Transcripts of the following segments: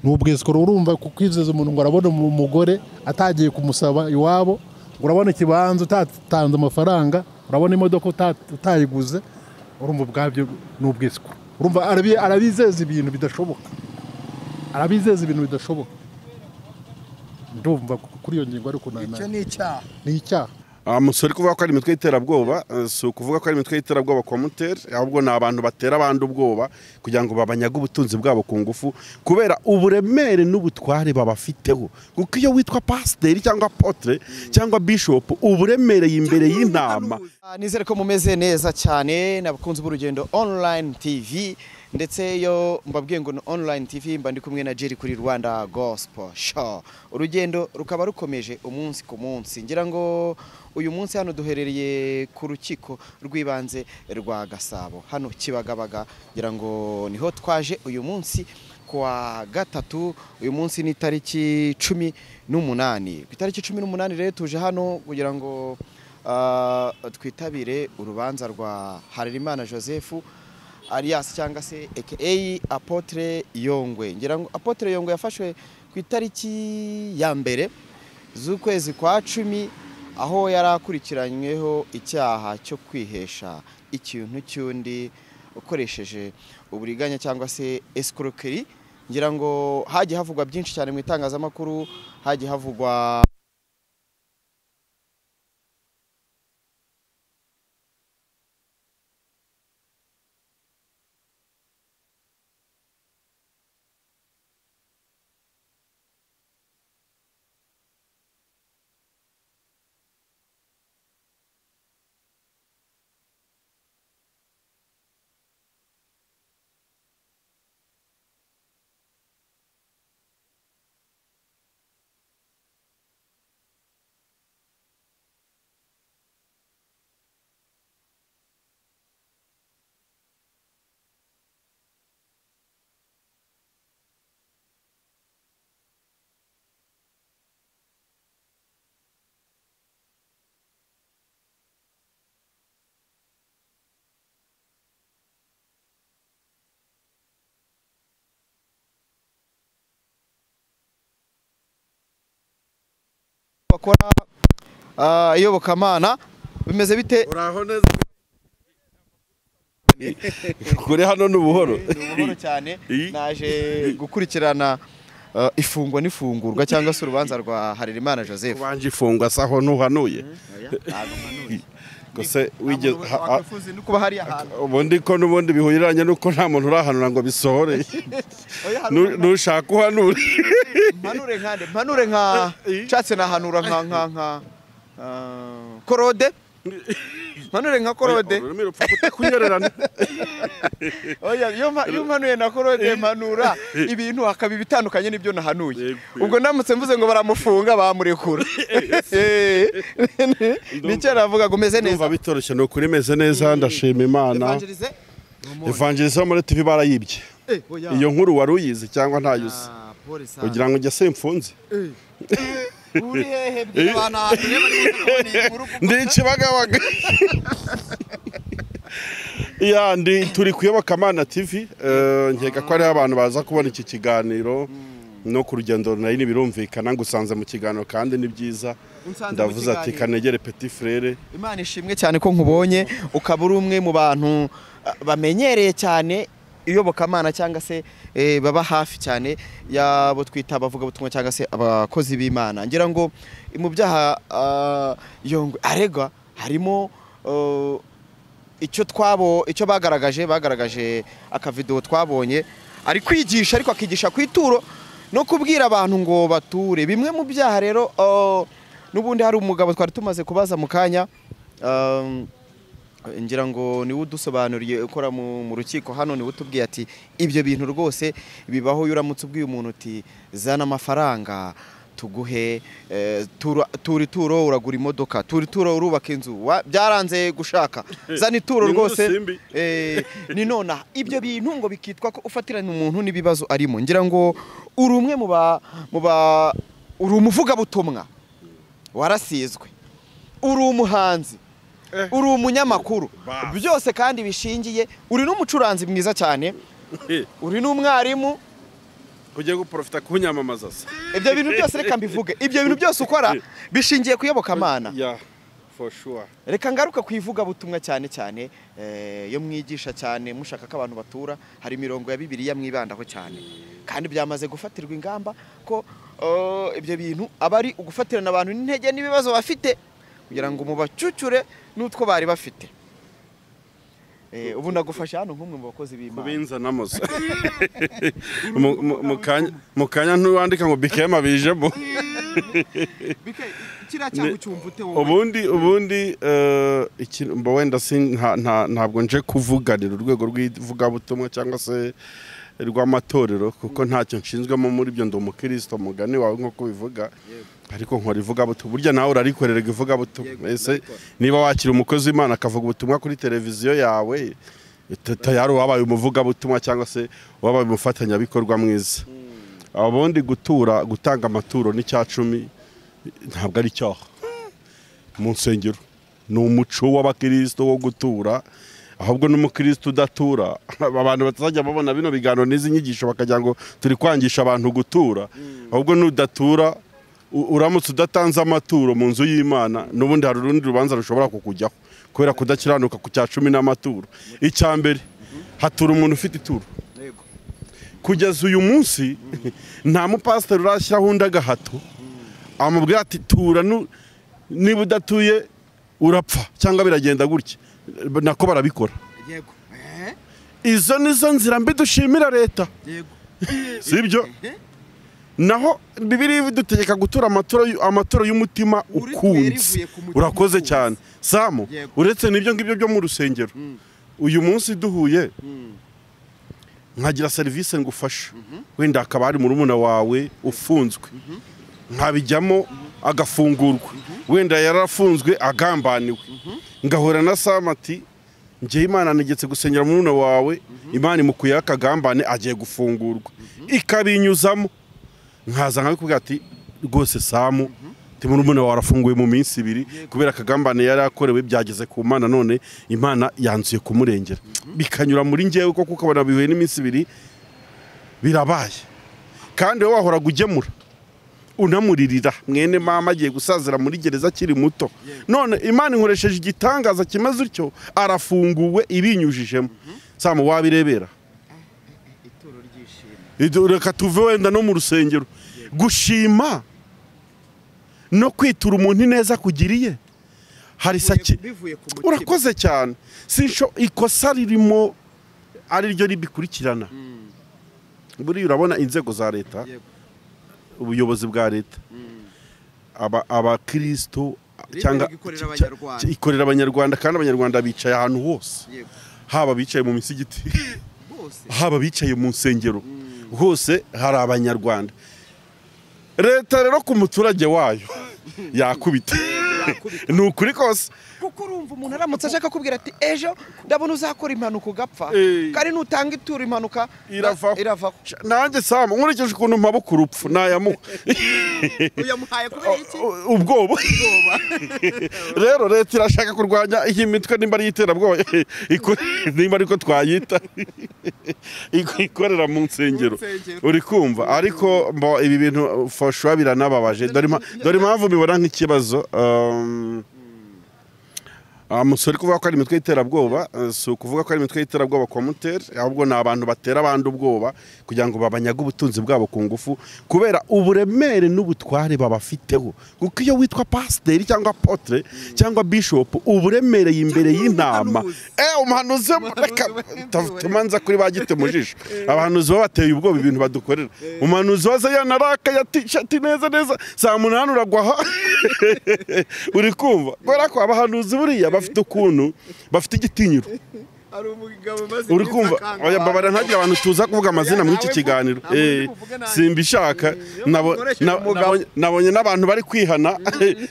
n'ubwisiko urumva kukwizeza umuntu ngo arabona umugore atagiye kumusaba iwabo, urabona ikibanza utatanze amafaranga, urabona imodoka utayiguze, urumva ubwabyo n'ubwisiko. Urumva arabizeza ibintu bidashoboka, ndumva kuri iyo ngingo ariko icyo ni icyaha. Ni icyaha. Umusore kuvuga ko ari imitwe y'iterabwoba, si ukuvuga ko ari imitwe y'iterabwoba komuteri, ahubwo ni abantu batera abandi ubwoba kugira ngo babanyaga ubutunzi bwabo ku ngufu kubera uburemere n'ubutware babafiteho. Kuko iyo witwa pasiteri cyangwa apotre cyangwa bishop uburemereye imbere y'intama. Nizere ko mumeze neza cyane n'abakunzi b'Urugendo Online TV, ndetse yo mbabwiye ngo Online TV mba ndi kumwe na Jerry kuri Rwanda Gospel Show. Urugendo rukaba rukomeje umunsi ku munsi. Ngira ngo uyu munsi hano duherereye ku rukiko rw'ibanze rwa Gasabo hano Kibagabaga, ngira ngo niho twaje uyu munsi kwa gatatu. Uyu munsi ni tariki 18. Ku itariki 18 rero tuje hano kugira ngo twitabire urubanza rwa Harerimana Joseph alias cyangwa se aka Apotre Yongwe. Ngira ngo Apotre Yongwe yafashwe ku itariki ya mbere z'ukwezi kwa 10 aho yarakurikiranyweho icyaha cyo kwihesha ikintu cy'undi ukoresheje uburiganya cyangwa se escroquerie. Ngira ngo hagiye havugwa byinshi cyane mu itangazamakuru, hagiye havugwa bakora iyobokamana. Bimeze bite? Uraho neza kuri hano n'ubuhoro cyane. Naje gukurikirana ifungwa n'ifungurwa cyangwa se urubanza rwa Harerimana Joseph. Kubanje ifungwa saho ntuhanuye gose wigeze nuko hari ahantu ubundi ko n'ubundi bihuriranye nuko nta muntu urahanura ngo bisohore nushaka uhanura mpanure nka nshatse nahanura nka korode, mpanure nka korode. Oya yo mpanuye na korode mpanura ibintu akabi bitandukanye nibyo nahanuye. Ubwo ndamutse mvuze ngo baramufunga bamurekura. Nicyo navuga ngo meze neza. Umva bitoroshye no kuri meze neza, ndashima Imana. Evangelize muri TV barayibye. Iyo nkuru waruyize cyangwa ntayuze? Kugira ngo njye simfunze. Uri hehe bw'abana ndi Kibagabaga. Ndi turi kuyobokamana TV, nkeka ko ari abantu baza kubona iki kiganiro no ku rugendo nari nibirumvikana ngusanze mu kiganiro kandi ni byiza. Ndavuze ati kanegere petit frere. Imana ishimwe cyane ko nkubonye ukaba uri umwe mu bantu bamenyereye cyane iyobokamana cyangwa se baba hafi cyane yabo twita abavuga butumwa cyangwa se abakozi b'Imana. Ngira ngo mu byaha Yongwe aregwa harimo icyo bagaragaje akavideo twabonye ari kwigisha, ariko akigisha ku ituro no kubwira abantu ngo bature. Bimwe mu byaha rero n'ubundi hari umugabo twari tumaze kubaza mu kanya, ngira ngo niwe udusobanuriye ukora mu rukiko hano, niwe utubwiye ati ibyo bintu rwose bibaho. Uramutse ubwiye umuntu uti zana amafaranga tuguhe turi turo uragura imodoka, turi turo urubaka inzu, byaranze gushaka zana ituro rwose ni nona. Ibyo bintu ngo bikitwa ko ufatirana umuntu n'ibibazo arimo. Ngira ngo uri umwe uri umuvuga butumwa warasizwe, uri umuhanzi, uri umunyamakuru, byose kandi bishingiye. Uri n'umucuranzi mwiza cyane, uri n'umwarimu, ugiye guprofita kunyamamaza se ibyo bintu byose reka mbivuge ibyo bintu byose ukora bishingiye kuyobokamana for sure. Reka ngaruka kwivuga butumwa cyane cyane yo mwigisha cyane mushaka ko abantu batura hari mirongo ya Bibiliya mwibandaho cyane kandi byamaze gufatirwa ingamba ko ibyo bintu abari ugufatirana abantu n'intege n'ibibazo bafite kugira ngo mubacucure n'utwo bari bafite. Ubu nagufasha hano nk'umwe mu bakozi b'Imana kubinza namoze mukanya ntuwandika ngo bikema bijemo ubundi mba wenda ntabwo nje kuvuganira urwego rw'ivugabutumwa cyangwa se rw'amatorero kuko ntacyo nshinzwemo muri byo ndi umukristo mugani wawe nk'uko bivuga ariko nkora ivugabutumwa burya nawe urarikorera ivugabutumwa ese niba wakira umukozi w'Imana akavuga ubutumwa kuri televiziyo yawe tayari wabaye umuvugabutumwa cyangwa se wabaye umufatanyabikorwa mwiza. Abundi gutanga amaturo n'icyacumi ntabwo ari cyaha mu nsengero ni umuco w'abakristo wo gutura ahubwo n'umukristo udatura abantu batazajya babona bino biganiro n'izi nyigisho bakagira ngo turi kwangisha abantu gutura ahubwo n'udatura uramutse udatanze amaturo mu nzu y'Imana n'ubundi hari urundi rubanza rushobora kukujyaho kubera kudakiranuka ku cyacumi n'amaturo. Icyambere hatura umuntu ufite ituro kugeza uyu munsi nta mupasiteri urashyiraho undi agahato amubwira ati tura niba udatuye urapfa cyangwa biragenda gutya nako barabikora. Izo nizo nzira mbi dushimira leta sibyo naho Bibiliya idutegeka gutura amaturo y'umutima ukunze. Urakoze cyane Samu uretse n'ibyo ngibyo byo mu rusengero uyu munsi duhuye nkagira serivisi ngufasha wenda akaba ari murumuna wawe ufunzwe nkabijyamo agafungurwa wenda yarafunzwe agambaniwe ngahora na Samati ngiye Imana nigetse gusengera murumuna wawe Imana imukuye akagambane agiye gufungurwa ikabinyuzamo nkaza nkabikubwira ati rwose Samu murumuna wawe arafunguye mu minsi 2 kubera akagambane yari akorewe byageze ku Mana none Imana yanzuye kumurengera bikanyura muri ngewe ko kukabona bihuye n'iminsi 2 birabaye kandi wowe wahora gugemura unamuririra mwene mama agiye gusazira muri gereza kiri muto none Imana inkoresheje igitangaza kimaze utyo arafunguwe ibinyujijemo. Samu wabirebera ituro ryishima reka tuve wenda no mu rusengero gushima no kwitura umuntu neza kugiriye hari saki urakoze cyane sinsho ikosa ririmo ari ryo ribikurikirana buri urabona inzego za leta ubuyobozi bwa leta abakristo cyangwa ikorera Abanyarwanda kandi Abanyarwanda bicaye ahantu hose haba bicaye mu misigiti haba bicaye mu nsengero hose hari Abanyarwanda. Leta rero ku muturage wayo yakubita nukuri kose kuko urumva umuntu aramutse ashaka kubwira ati ejo ndabona uzakora impanuka ugapfa kandi nutanga ituro impanuka irava nanjye Samu nkurikije ukuntu mpabukura urupfu nayamuha uyamuhaye kubera iki ubwoba rero leta irashaka kurwanya iyi mitwe nimba ari iterabwoba nimba ariko twayita ikorera mu nsengero uri kumva ariko ibi bintu foshwa biranababaje dore impamvu bibona nk'ikibazo. Umusore kuvuga ko ari imitwe y'iterabwoba si ukuvuga ko ari imitwe y'iterabwoba komuteri ahubwo ni abantu batera abandi ubwoba kugira ngo babanyaga ubutunzi bwabo ku ngufu kubera uburemere n'ubutware babafiteho kuko iyo witwa pasiteri cyangwa apotre cyangwa bishop uburemereye imbere y'intama umuhanuzi reka tumanza kuri bagite mu jisho abahanuzi bateye ubwoba ibintu badukorera umuhanuzi waza yanaraka yatishati neza saa 8 uragwaha uri kumva kubera ko abahanuzi buriya bafite ukuntu bafite igitinyiro uri kumva oya babara ntagira abantu tuza kuvuga amazina muri iki kiganiro simbishaka nabonye n'abantu bari kwihana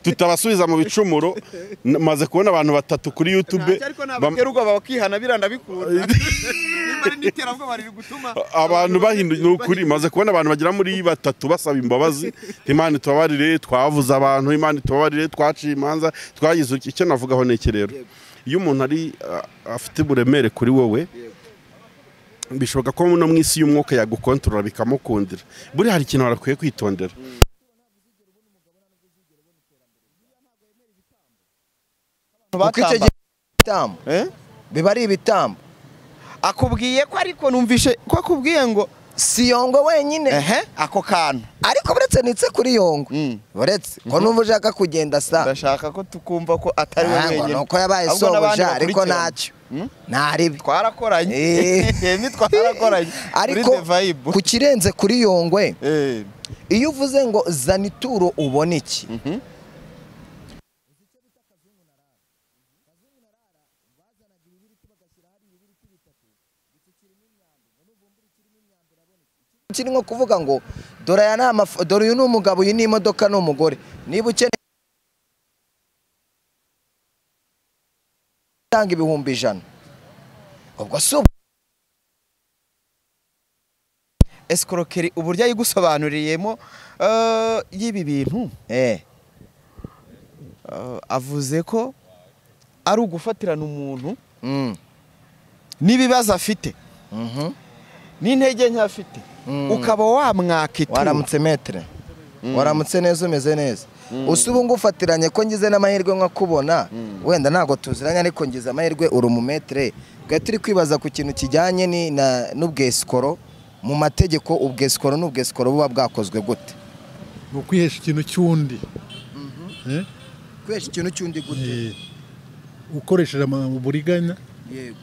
tutabasubiza mu bicumuro maze kubona abantu 3 kuri YouTube bakerugo bakihana biranda bikunda abantu bahinduye n'ukuri maze kubona abantu bagira muri 3 basaba imbabazi Imana tubabarire twavuza abantu Imana tubabarire twaciye imanza twagize icyo navugaho neke rero iyo umuntu ari afite buremere kuri wowe bishoboka ko no mu isi y'umwuka yagukontorora bikamukundira. Buri hari ikintu barakwiye kwitondera. Biba ari ibitambo. Akubwiye ko ariko numvishe ko akubwiye ngo si Yongwe wenyine ako kantu ariko buretse nitse kuri Yongwe buretse ko numva ushaka kugenda sa ndashaka ko tukumva ko atari we wenyine nuko yabaye sobuja ariko ntacyo ntaribi twarakoranye twarakoranye ariko ku kirenze kuri Yongwe iyo uvuze ngo zana ituro ubona iki kiri nko kuvuga ngo dore aya nama dore uyu ni umugabo uyu ni imodoka n'umugore niba ukeneye tanga 100,000 ubwo so escroquerie uburyo yigusobanuriyemo yibi bintu avuze ko ari ugufatirana umuntu nibibaza afite n'intege nke afite ukaba wamwakita waramutse metre waramutse neza umeze neza usubu ngufatiranye ko ngize n'amahirwe nka kubona wenda ntago tuziranye ariko ngize amahirwe uri mu metre gatiri kwibaza ku kintu kijyanye n'ubwescoro mu mategeko ubwescoro n'ubwescoro buba bwakozwe gute no kwihesha ikintu cyundi kwihesha ikintu cyundi gute ukoresheje uburiganya yego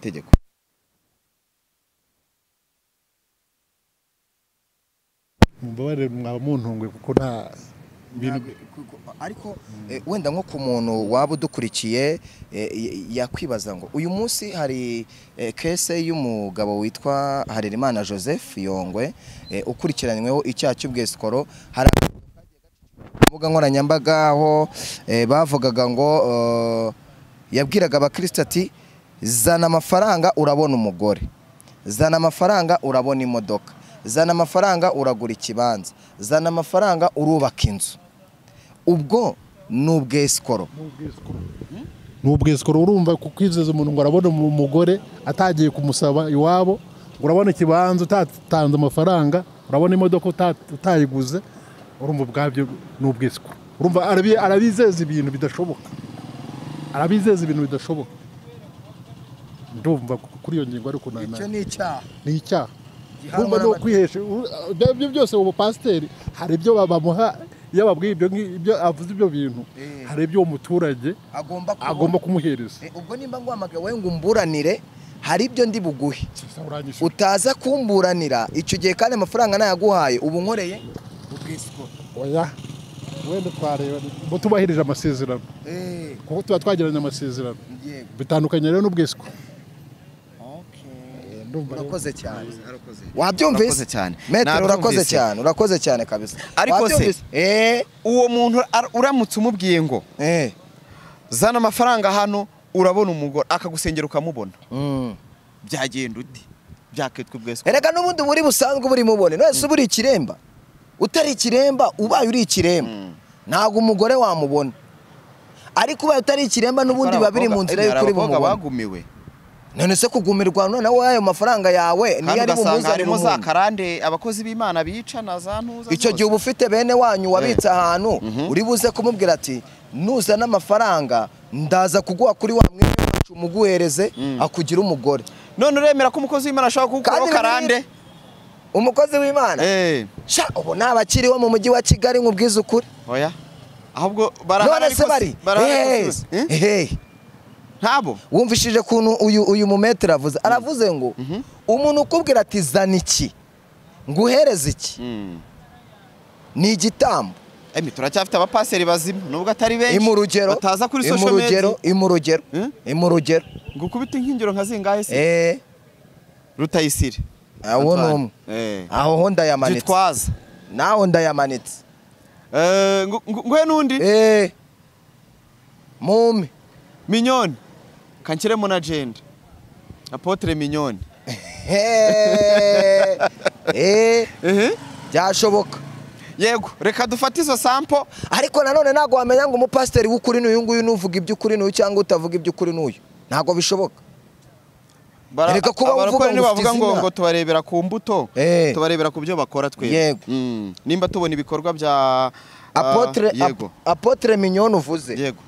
tegeko mubare mwaba muntungwe kuko nta ariko wenda nko ku muntu waba udukurikiye yakwibaza ngo uyu munsi hari kese y'umugabo witwa Harerimana Joseph Yongwe ukurikiranyweho icyaha cy'ubwescoro hari mbuga nkoranyambaga aho bavugaga ngo yabwiraga abakristo ati zana amafaranga urabona umugore, zana amafaranga urabona imodoka, zana amafaranga uragura ikibanza, zana amafaranga urubaka inzu. Ubwo n'ubwescoro n'ubwescoro urumva kukwizeza umuntu ngo arabona umugore atagiye kumusaba iwabo, urabona ikibanza utatanze amafaranga, urabona imodoka utayiguze, urumva bwabyo n'ubwescoro. Urumva arabizeza ibintu bidashoboka, arabizeza ibintu bidashoboka. Ndumva kuri iyo ngingo ariko icyo ni icyaha, ni icyaha. Urumva no kwihesha ibyo byose ubu pasiteri hari ibyo bamuha iyo babwiye ibyo avuze ibyo bintu, hari ibyo umuturage agomba kumuhereza. Ubwo nimba nguhamagaye ngo umburanire hari ibyo ndi buguhe utaza kumburanira icyo gihe kandi amafaranga nayaguhaye ubu nkoreye ubwescoro. Oya wenda twareba tubahirije amasezerano kuko tuba twagiranye amasezerano bitandukanye rero n'ubwescoro. Urakoze cyane. Wabyumvise cyane. Metero urakoze cyane. Urakoze cyane kabisa. Ariko se uwo muntu uramutse umubwiye ngo zana amafaranga hano urabona umugore akagusengera ukamubona. Byagenda uti byakitwa ubwescoro. Erega n'ubundi buri busanzwe buri mubone. Nose buri ikiremba. Utari ikiremba ubaye uri ikiremba. Ntago umugore wamubona. Ariko ubaye utari ikiremba n'ubundi babiri mu nzira y'ukuri bumubona. Bagumiwe. None se kugumirwa none nawe ayo mafaranga yawe ni yari bumuzanira mu za karande abakozi b'Imana bica na za ntuza. Icyo gihe ubufite bene wanyu wabitse ahantu uri buze kumubwira ati nuza n'amafaranga ndaza kuguha kuri wa mwene wacu muguhereze akugira umugore. None uremera ko umukozi w'Imana ashaka kugukora karande? Umukozi w'Imana sha ubu nabakiriho mu mujyi wa Kigali nkubwiza ukuri. Oya ahubwo barahari ntabo wumvishije kuntu uyu mumetre aravuze ngo umuntu ukubwira ati zana iki nguhereze iki ni igitambo. Turacyafite abapaseri bazima nubwo atari benshi bataza kuri social media. Imurugero ngukubita inkingiro nka zingahe se Rutayisire aho numwe aho honda yamanitse gitwaza naho ndayamanitse ngwe nundi Mume Minyoni kankiremo na agenda Apotre Minyoni byashoboka. yego reka dufate izo sample Ariko nanone ntabwo wamenya ngo umupasiteri w'ukuri n'uyu nguyu nuvuga iby'ukuri n'uyu cyangwa utavuga iby'ukuri n'uyu, ntabwo bishoboka. Reka kuba uvuga ngo bavuga ngo tubarebera ku mbuto, tubarebera ku byo bakora twebwe. Yego. Nimba tubona ibikorwa bya Apotre Mignone uvuze. Yego.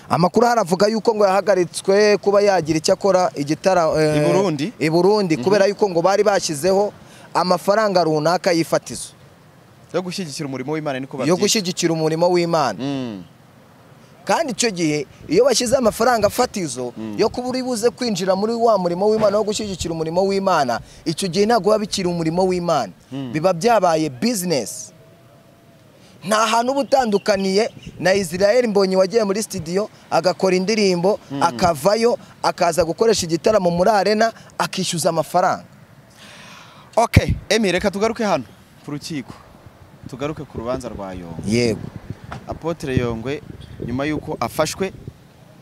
Amakuru haravuga yuko ngo yahagaritswe kuba yagira icyo akora igitara i Burundi kubera yuko ngo bari bashyizeho amafaranga runaka y'ifatizo yo gushyigikira umurimo w'Imana, niko babyita. Yo gushyigikira umurimo w'Imana. Kandi icyo gihe iyo bashyize amafaranga fatizo yo kuba uri buze kwinjira muri wa murimo w'Imana wo gushyigikira umurimo w'Imana, icyo gihe ntabwo biba bikiri umurimo w'Imana, biba byabaye business. Nta hantu ubutandukaniye na Israel Mbonyi wagiye muri studio agakora indirimbo akavayo akaza gukoresha igitaramo muri arena akishyuza amafaranga. Okay, Emi reka tugaruke hano ku rukiko, tugaruke ku rubanza rwa Yongwe. Yego. Apotre Yongwe nyuma yuko afashwe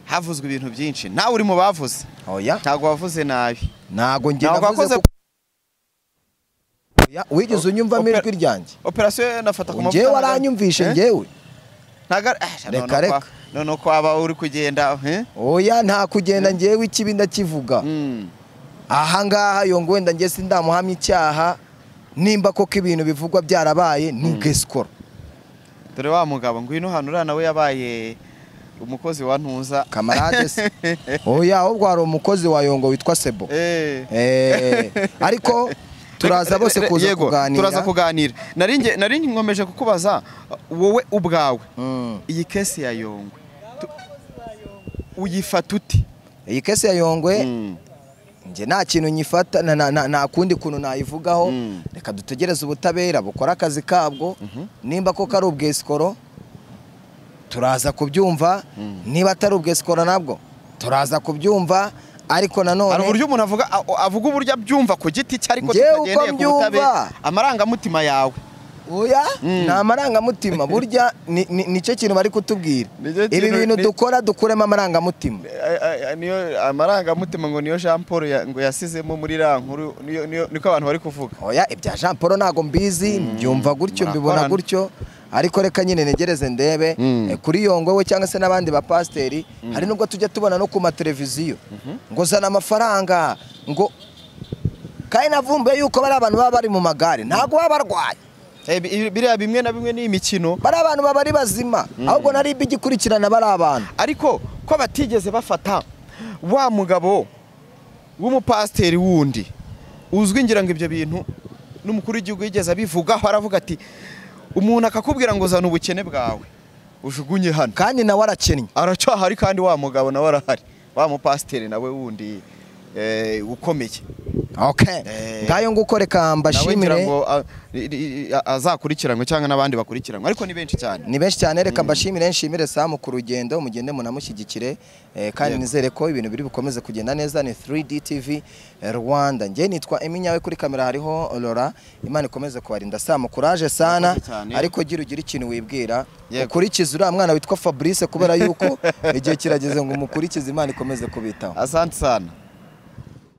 havuzwe ibintu byinshi, nawe uri mu bavuze. Oya, ntago wavuze nabi. Ntago ngiye navuze wigeze unyumva mirwi ryanjye. Operation nafata ku mavuta. Ngewe waranyumvishe ngewe. Reka none ko aba uri kugenda. Oya, nta kugenda ngewe ikibi ndakivuga. Aha ngaha Yongwe wenda ngiye sindamuhamya icyaha, nimba koko ibintu bivugwa byarabaye ntugesikora. Dore wa mugabo ngwino hano ura nawe yabaye umukozi wa ntuza kamarade se. Oya, ahubwo hari umukozi wa Yongwe witwa Sebo. Ariko turaza bose kuza kuganira. Turaza kuganira. Nari nkomeje kukubaza wowe ubwawe. Iyi kesi ya Yongwe uyifata uti? Iyi kesi ya Yongwe nje nta kintu nyifata, nta kundi kuntu nayivugaho. Reka dutegereze ubutabera bukora akazi kabwo, nimba koko ari ubwesikoro turaza kubyumva, niba atari ubwesikoro nabwo turaza kubyumva. Ariko nanone hari uburyo umuntu avuga uburyo abyumva ku giti cye, ariko tutagendeye ku butabera, amarangamutima yawe. Oya, nta amarangamutima, burya nicyo kintu bari kutubwira. Ibi bintu dukora dukuremo amarangamutima. Niyo amarangamutima ngo niyo Jean Paul ngo yasizemo muri rankuru, niko abantu bari kuvuga. Oya, ibya Jean Paul ntago mbizi, mbyumva gutyo, mbibona gutyo. Ariko reka nyine negereze ndebe kuri Yongwe we cyangwa se n'abandi ba pasteri. Hari nubwo tujya tubona no ku mateleviziyo ngo zana amafaranga, ngo kandi navumbuye yuko bari abantu baba bari mu magare ntago baba barwaye. Biriya bimwe na bimwe ni imikino, bari abantu baba ari bazima, ahubwo nari igikurikirana bari abantu. Ariko ko batigeze bafata wa mugabo w'umupasteri wundi uzwi, ngira ngo ibyo bintu n'umukuru w'igihugu yigeze abivugaho, aravuga ati umuntu akakubwira ngo zana ubukene bwawe ujugunye hano, kandi nawe arakennye, aracyahari, kandi wa mugabo nawe arahari, wa mupasteri nawe wundi ukomeye. Okay, ngayo nguko reka mbashimire ngo azakurikiranwe cyangwa n'abandi bakurikiranwe, ariko ni benshi cyane, ni benshi cyane. Reka mbashimire, nshimire Sam ku rugendo, mugende munamushyigikire, kandi nizere ko ibintu biri bukomeze kugenda neza. Ni 3D TV Rwanda, ngiye nitwa Eminyawe, kuri kamera hariho Laura. Imana ikomeze kubarinda. Sam, courage sana, ariko gira ikintu wibwira, ukurikiza uriya mwana witwa Fabrice, kubera yuko igihe kirageze ngo umukurikize. Imana ikomeze kubitaho. Asante sana.